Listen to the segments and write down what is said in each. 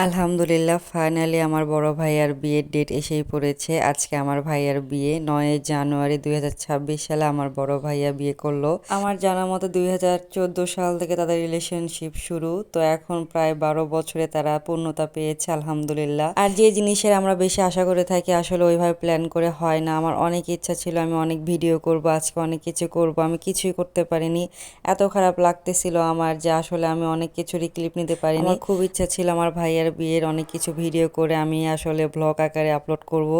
আলহামদুলিল্লাহ ফাইনালি আমার বড় ভাইয়ার বিয়ের ডেট এসেই পড়েছে। আজকে আমার ভাইয়ার বিয়ে 9 জানুয়ারি 2026 সালে আমার বড় ভাইয়া বিয়ে করলো। আমার জানা মতো 2014 সাল থেকে তাদের রিলেশনশিপ শুরু, তো এখন প্রায় 12 বছরে তারা পূর্ণতা পেয়েছে আলহামদুলিল্লাহ। আর যে জিনিসের আমরা বেশি আশা করে থাকি আসলে ওইভাবে প্ল্যান করে হয় না। আমার অনেক ইচ্ছা ছিল আমি অনেক ভিডিও করব, আজকে অনেক কিছু করব, আমি কিছুই করতে পারিনি। এত খারাপ লাগতেছিল আমার যে আসলে আমি অনেক কিছুরই ক্লিপ নিতে পারিনি। আমার খুব ইচ্ছা ছিল আমার ভাইয়ার বিয়ের অনেক কিছু ভিডিও করে আমি আসলে ব্লগ আকারে আপলোড করব,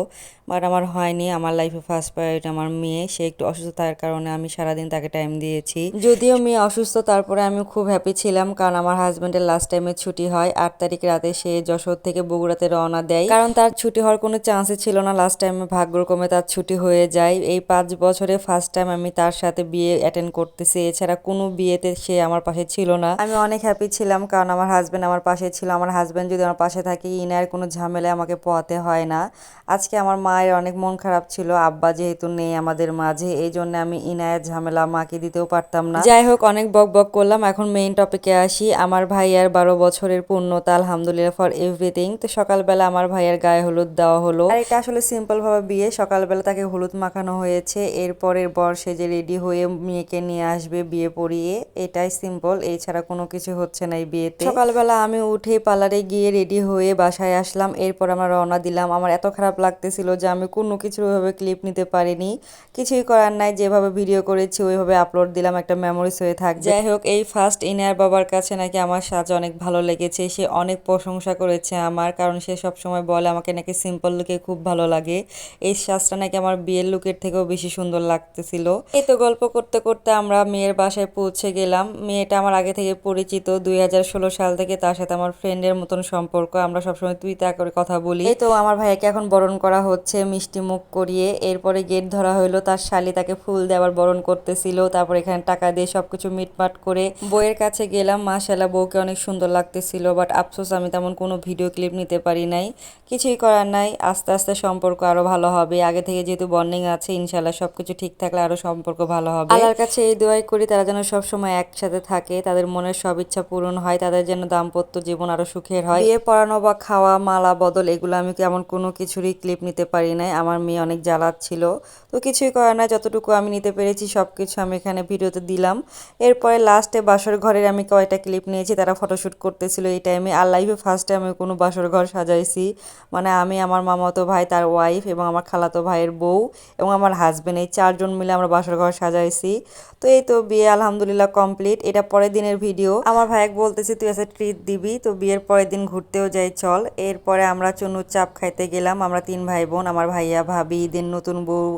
বাট আমার হয়নি। আমার লাইফে ফার্স্ট প্রায়োরিটি আমার মেয়ে, সে একটু অসুস্থতার কারণে আমি সারাদিন তাকে টাইম দিয়েছি। যদিও মেয়ে অসুস্থ তারপরে আমি খুব হ্যাপি ছিলাম, কারণ আমার হাজব্যান্ডের লাস্ট টাইমে ছুটি হয় 8 তারিখ রাতে, সে যশোর থেকে বগুড়াতে রওনা দেয়, কারণ তার ছুটি হওয়ার কোনো চান্সই ছিল না। লাস্ট টাইমে ভাগ্যক্রমে তার ছুটি হয়ে যায়। এই 5 বছরে ফার্স্ট টাইম আমি তার সাথে বিয়ে অ্যাটেন্ড করতেছি, এছাড়া কোনো বিয়েতে সে আমার পাশে ছিল না। আমি অনেক হ্যাপি ছিলাম কারণ আমার হাজব্যান্ড আমার পাশে ছিল। আমার হাজব্যান্ড যদি আমার পাশে থাকে ইনার কোনো ঝামেলায় আমাকে পোহাতে হয় না। আজকে আমার মায়ের অনেক মন খারাপ ছিল, আব্বা যেহেতু নেই আমাদের মাঝে, এই জন্য আমি ইনায়ের ঝামেলা মাকে দিতেও পারতাম না। যাই হোক, অনেক বক বক করলাম, এখন মেইন টপিকে আসি। আমার ভাইয়ার 12 বছরের পূর্ণতা, আলহামদুলিল্লাহ ফর এভরিথিং। তো সকালবেলা আমার ভাইয়ের গায়ে হলুদ দেওয়া হলো, আর এটা আসলে সিম্পল ভাবে বিয়ে। সকালবেলা তাকে হলুদ মাখানো হয়েছে, এরপরের বর সেজে রেডি হয়ে মেয়েকে নিয়ে আসবে বিয়ে পড়িয়ে, এটাই সিম্পল, এছাড়া কোনো কিছু হচ্ছে না এই বিয়েতে। সকালবেলা আমি উঠে পার্লারে গিয়ে রেডি হয়ে বাসায় আসলাম, এরপর আমরা রওনা দিলাম। আমার এত খারাপ লাগতেছিল যে আমি কোনো কিছুর ওইভাবে ক্লিপ নিতে পারিনি, কিছুই করার নাই, যেভাবে ভিডিও করেছি ওইভাবে আপলোড দিলাম, একটা মেমোরিজ হয়ে থাকবে। যাই হোক, এই ফার্স্ট ইনার বাবার কাছে নাকি আমার সাজ অনেক ভালো লেগেছে, সে অনেক প্রশংসা করেছে আমার, কারণ সে সবসময় বলে আমাকে নাকি সিম্পল লুকে খুব ভালো লাগে। এই সাজটা নাকি আমার বিয়ের লুকের থেকেও বেশি সুন্দর লাগতেছিল। এই তো গল্প করতে করতে আমরা মেয়ের বাসায় পৌঁছে গেলাম। মেয়েটা আমার আগে থেকে পরিচিত, 2016 সাল থেকে তার সাথে আমার ফ্রেন্ডের মতন সম্পর্ক, আমরা সবসময় তুই তা করে কথা বলি। এই তো আমার ভাইয়াকে এখন বরণ করা হচ্ছে মিষ্টি মুখ করিয়ে, এরপরে গেট ধরা হইলো, তার শালি তাকে ফুল দিয়ে আবার বরণ করতেছিল, তারপর এখানে টাকা দিয়ে সবকিছু মিটমাট করে বউয়ের কাছে গেলাম। মাশাআল্লাহ বউকে অনেক সুন্দর লাগতেছিল, বাট আফসোস আমি তেমন কোনো ভিডিও ক্লিপ নিতে পারি নাই, কিছুই করার নাই। আস্তে আস্তে সম্পর্ক আরো ভালো হবে, আগে থেকে যেহেতু বন্ডিং আছে, ইনশাল্লাহ সবকিছু ঠিক থাকলে আরো সম্পর্ক ভালো হবে। আল্লাহর কাছে এই দোয়াই করি তারা যেন সবসময় একসাথে থাকে, তাদের মনের সব ইচ্ছা পূরণ হয়, তাদের যেন দাম্পত্য জীবন আরো সুখের হয়। বিয়ে পড়ানো বা খাওয়া মালা বদল এগুলো আমি কেমন কোনো কিছুরই ক্লিপ নিতে পারি নাই, আমার মেয়ে অনেক জ্বালাচ্ছিল, তো কিছুই করার নাই, যতটুকু আমি নিতে পেরেছি সবকিছু আমি এখানে ভিডিওতে দিলাম। এরপরে লাস্টে বাসর ঘরের আমি কয়টা ক্লিপ নিয়েছি, তারা ফটোশ্যুট করতেছিল এই টাইমে। আর লাইফে ফার্স্ট টাইম আমি কোনো বাসর ঘর সাজাইছি, মানে আমি, আমার মামাতো ভাই, তার ওয়াইফ এবং আমার খালাতো ভাইয়ের বউ এবং আমার হাজবেন্ড, এই 4 জন মিলে আমরা বাসর ঘর সাজাইছি। তো এই তো বিয়ে আলহামদুলিল্লাহ কমপ্লিট। এটা পরের দিনের ভিডিও। আমার ভাইয়াক বলতেছি তুই এসে ট্রিট দিবি, তো বিয়ের পরের দিন ঘুরতেও যাই চল। এরপরে আমরা চুনুর চাপ খাইতে গেলাম, আমরা 3 ভাই বোন, আমার ভাইয়া ভাবি, দেন নতুন বউ,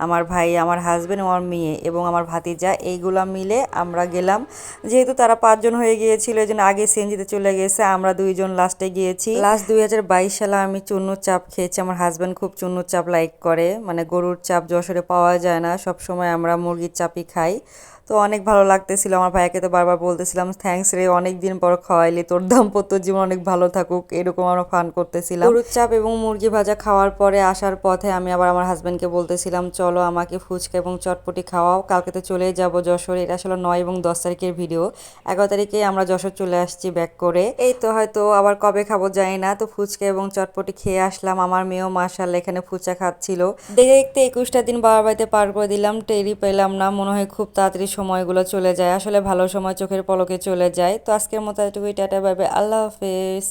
আমার ভাই, আমার হাজবেন্ড, আমার মেয়ে এবং আমার ভাতিজা, এইগুলা মিলে আমরা গেলাম। যেহেতু তারা 5 জন হয়ে গিয়েছিল এই জন্য আগে সিএনজিতে চলে গেছে, আমরা 2 জন লাস্টে গিয়েছি। লাস্ট 2022 সালে আমি চুন্নুর চাপ খেয়েছি। আমার হাজবেন্ড খুব চুন্নুর চাপ লাইক করে, মানে গরুর চাপ যশোরে পাওয়া যায় না, সব সময় আমরা মুরগির চাপই খাই। তো অনেক ভালো লাগতেছিল, আমার ভাইয়াকে তো বারবার বলতেছিলাম থ্যাঙ্কস রে, অনেক দিন পর খাওয়াইলি, তোর দাম্পত্য জীবন অনেক ভালো থাকুক, এরকম আমরা ফান করতেছিলাম। গরুর চাপ এবং মুরগি ভাজা খাওয়ার পরে আসার পথে আমি আবার আমার হাজবেন্ডকে বলতেছিলাম চলো আমাকে ফুচকা এবং চটপটি খাওয়াও, কালকে তো চলেই যাবো যশোর। এটা আসলে 9 এবং 10 তারিখের ভিডিও, 11 তারিখে আমরা যশোর চলে আসছি ব্যাক করে। এই তো হয়তো আবার কবে খাবো জানি না, তো ফুচকা এবং চটপটি খেয়ে আসলাম। আমার মেয়েও মাশাআল্লাহ এখানে ফুচকা খাচ্ছিল। দেখতে দেখতে 21টা দিন বাবার বাড়িতে পার করে দিলাম, টেরই পেলাম না, মনে হয় খুব তাড়াতাড়ি সময়গুলো চলে যায়, আসলে ভালো সময় চোখের পলকে চলে যায়। তো আজকের মতো এটুকুই, টাটা বাই বাই, আল্লাহ হাফেজ।